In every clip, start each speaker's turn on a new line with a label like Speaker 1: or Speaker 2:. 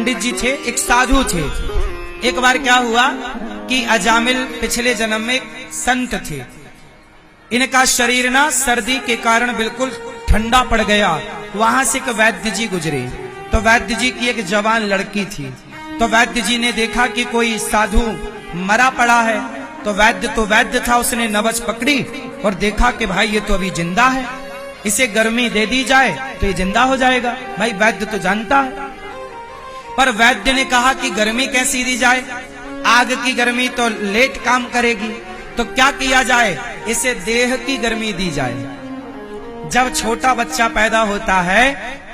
Speaker 1: पंडित जी थे, एक साधु थे। एक बार क्या हुआ कि अजामिल पिछले जन्म में संत थे। इनका शरीर ना सर्दी के कारण बिल्कुल ठंडा पड़ गया। वहां से एक वैद्य जी गुजरे, तो वैद्य जी की एक जवान लड़की थी। तो वैद्य जी ने देखा कि कोई साधु मरा पड़ा है। तो वैद्य था, उसने नबज पकड़ी और देखा कि भाई ये तो अभी जिंदा है, इसे गर्मी दे दी जाए तो ये जिंदा हो जाएगा। भाई वैद्य तो जानता है, पर वैद्य ने कहा कि गर्मी कैसी दी जाए, आग की गर्मी तो लेट काम करेगी, तो क्या किया जाए, इसे देह की गर्मी दी जाए। जब छोटा बच्चा पैदा होता है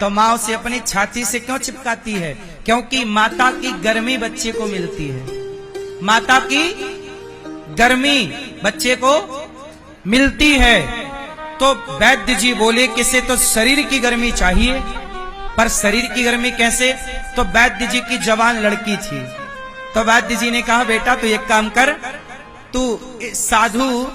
Speaker 1: तो माँ उसे अपनी छाती से क्यों चिपकाती है? क्योंकि माता की गर्मी बच्चे को मिलती है। माता की गर्मी बच्चे को मिलती है। तो वैद्य जी बोले कि इसे तो शरीर की गर्मी चाहिए, पर शरीर की गर्मी कैसे? तो वैद्य जी की जवान लड़की थी। तो वैद्य जी ने कहा बेटा तू एक काम कर, तू साधु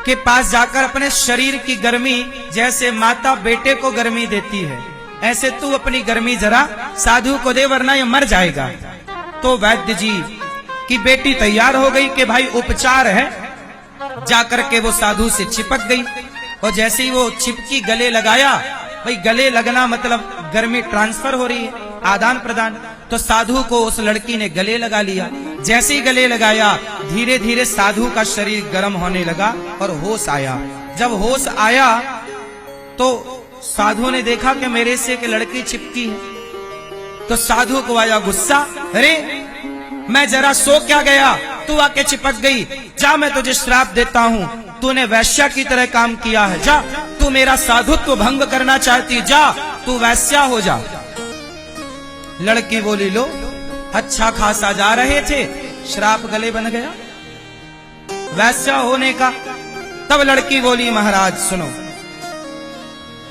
Speaker 1: के पास जाकर अपने शरीर की गर्मी, जैसे माता बेटे को गर्मी देती है, ऐसे तू अपनी गर्मी जरा साधु को दे, वरना ये मर जाएगा। तो वैद्य जी की बेटी तैयार हो गई कि भाई उपचार है। जाकर के वो साधु से चिपक गई और जैसे ही वो चिपकी, गले लगाया। भाई गले लगना मतलब गर्मी ट्रांसफर हो रही है, आदान प्रदान। तो साधु को उस लड़की ने गले लगा लिया। जैसे ही गले लगाया, धीरे धीरे साधु का शरीर गर्म होने लगा और होश आया। जब होश आया तो साधु ने देखा कि मेरे से एक लड़की चिपकी है। तो साधु को आया गुस्सा, अरे मैं जरा सो क्या गया, तू आके चिपक गई, जा मैं तुझे श्राप देता हूँ, तूने वैश्या की तरह काम किया है, जा तू मेरा साधुत्व भंग करना चाहती, जा तू वैश्या हो जा। लड़की बोली लो अच्छा खासा जा रहे थे, श्राप गले बन गया वैश्या होने का। तब लड़की बोली महाराज सुनो,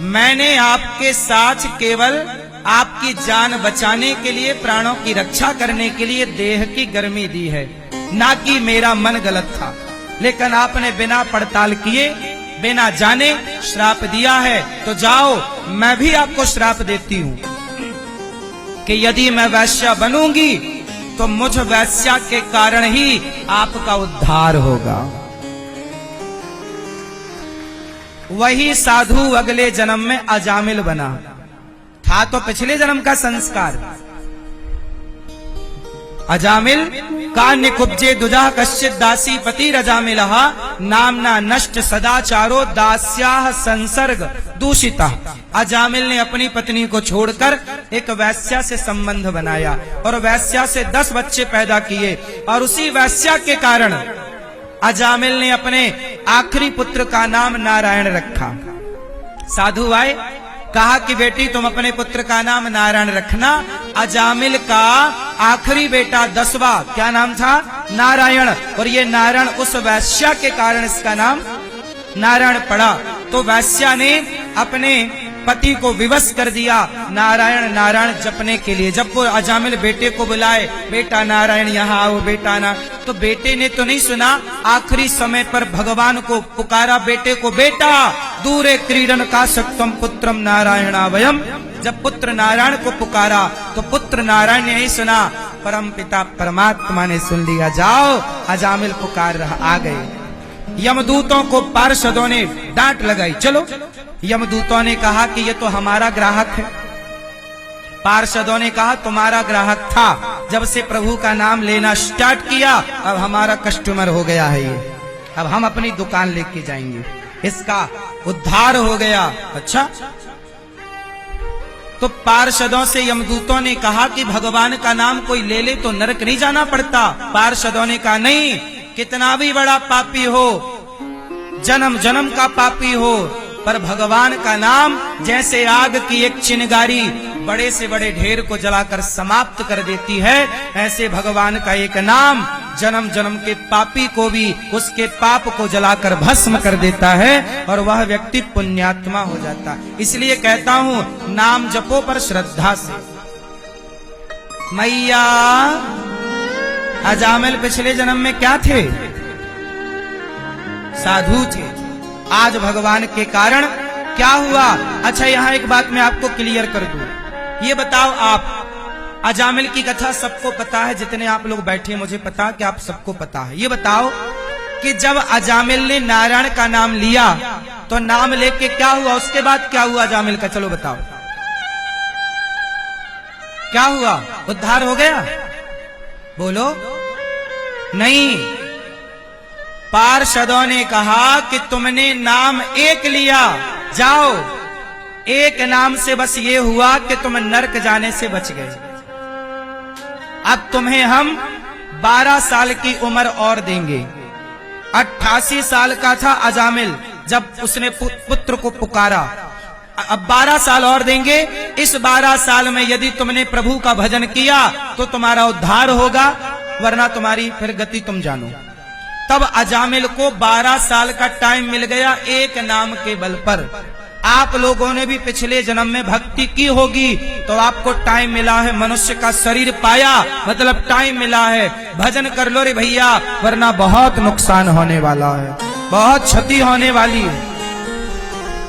Speaker 1: मैंने आपके साथ केवल आपकी जान बचाने के लिए, प्राणों की रक्षा करने के लिए देह की गर्मी दी है, ना कि मेरा मन गलत था। लेकिन आपने बिना पड़ताल किए, बिना जाने श्राप दिया है। तो जाओ, मैं भी आपको श्राप देती हूं कि यदि मैं वैश्या बनूंगी तो मुझ वैश्या के कारण ही आपका उद्धार होगा। वही साधु अगले जन्म में अजामिल बना था, तो पिछले जन्म का संस्कार। अजामिल कान्य कुब्जे दुजा कश्चित दासी पति रजामिलः नामना नष्ट सदाचारो दास्याह संसर्ग दूषिता। अजामिल ने अपनी पत्नी को छोड़कर एक वैश्या से संबंध बनाया और वैश्या से 10 बच्चे पैदा किए, और उसी वैश्या के कारण अजामिल ने अपने आखिरी पुत्र का नाम नारायण रखा। साधु आए, कहा कि बेटी तुम अपने पुत्र का नाम नारायण रखना। अजामिल का आखिरी बेटा 10वां क्या नाम था? नारायण। और ये नारायण उस वैश्या के कारण इसका नाम नारायण पड़ा। तो वैश्या ने अपने पति को विवश कर दिया नारायण नारायण जपने के लिए। जब वो अजामिल बेटे को बुलाए, बेटा नारायण यहाँ आओ, बेटा ना, तो बेटे ने तो नहीं सुना। आखिरी समय पर भगवान को पुकारा बेटे को, बेटा दूरे क्रीडन का सक्तम पुत्रम नारायणावयम। जब पुत्र नारायण को पुकारा तो पुत्र नारायण ने नहीं सुना, परम पिता परमात्मा ने सुन लिया। जाओ, अजामिल पुकार रहा, आ गए। यमदूतों को पार्षदों ने डांट लगाई, चलो। यमदूतों ने कहा कि ये तो हमारा ग्राहक है। पार्षदों ने कहा तुम्हारा ग्राहक था, जब से प्रभु का नाम लेना स्टार्ट किया अब हमारा कस्टमर हो गया है ये, अब हम अपनी दुकान लेके जाएंगे, इसका उद्धार हो गया। अच्छा, तो पार्षदों से यमदूतों ने कहा कि भगवान का नाम कोई ले ले तो नरक नहीं जाना पड़ता। पार्षदों ने कहा नहीं, कितना भी बड़ा पापी हो, जन्म जन्म का पापी हो, पर भगवान का नाम जैसे आग की एक चिंगारी बड़े से बड़े ढेर को जलाकर समाप्त कर देती है, ऐसे भगवान का एक नाम जन्म जन्म के पापी को भी उसके पाप को जलाकर भस्म कर देता है और वह व्यक्ति पुण्यात्मा हो जाता है। इसलिए कहता हूं, नाम जपो पर श्रद्धा से। मैया अजामिल पिछले जन्म में क्या थे? साधु थे। आज भगवान के कारण क्या हुआ? अच्छा, यहां एक बात मैं आपको क्लियर कर दूं। ये बताओ आप, अजामिल की कथा सबको पता है, जितने आप लोग बैठे मुझे पता है कि आप सबको पता है। ये बताओ कि जब अजामिल ने नारायण का नाम लिया तो नाम लेके क्या हुआ, उसके बाद क्या हुआ अजामिल का, चलो बताओ क्या हुआ, उद्धार हो गया? बोलो नहीं। पार्षदों ने कहा कि तुमने नाम एक लिया, जाओ, एक नाम से बस ये हुआ कि तुम नरक जाने से बच गए। अब तुम्हें हम 12 साल की उम्र और देंगे। 88 साल का था अजामिल जब उसने पुत्र को पुकारा। अब 12 साल और देंगे। इस 12 साल में यदि तुमने प्रभु का भजन किया तो तुम्हारा उद्धार होगा, वरना तुम्हारी फिर गति तुम जानो। तब अजामिल को 12 साल का टाइम मिल गया एक नाम के बल पर। आप लोगों ने भी पिछले जन्म में भक्ति की होगी तो आपको टाइम मिला है, मनुष्य का शरीर पाया मतलब टाइम मिला है। भजन कर लो रे भैया, वरना बहुत नुकसान होने वाला है, बहुत क्षति होने वाली है।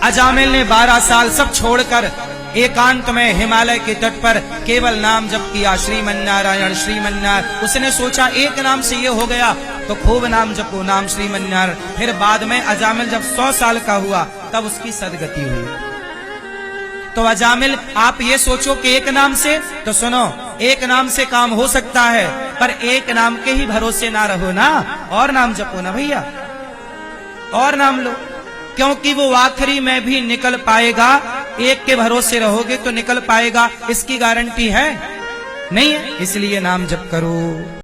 Speaker 1: अजामिल ने 12 साल सब छोड़कर एकांत में हिमालय के तट पर केवल नाम जप किया, श्रीमन्नारायण श्रीमन्नारायण। उसने सोचा एक नाम से ये हो गया तो खूब नाम जपो, नाम श्रीमन्नारायण। फिर बाद में अजामिल जब 100 साल का हुआ तब उसकी सदगति हुई। तो अजामिल आप ये सोचो कि एक नाम से, तो सुनो, एक नाम से काम हो सकता है पर एक नाम के ही भरोसे ना रहो ना, और नाम जपो ना भैया, और नाम लो, क्योंकि वो आखिरी में भी निकल पाएगा। एक के भरोसे रहोगे तो निकल पाएगा, इसकी गारंटी है नहीं है, इसलिए नाम जप करो।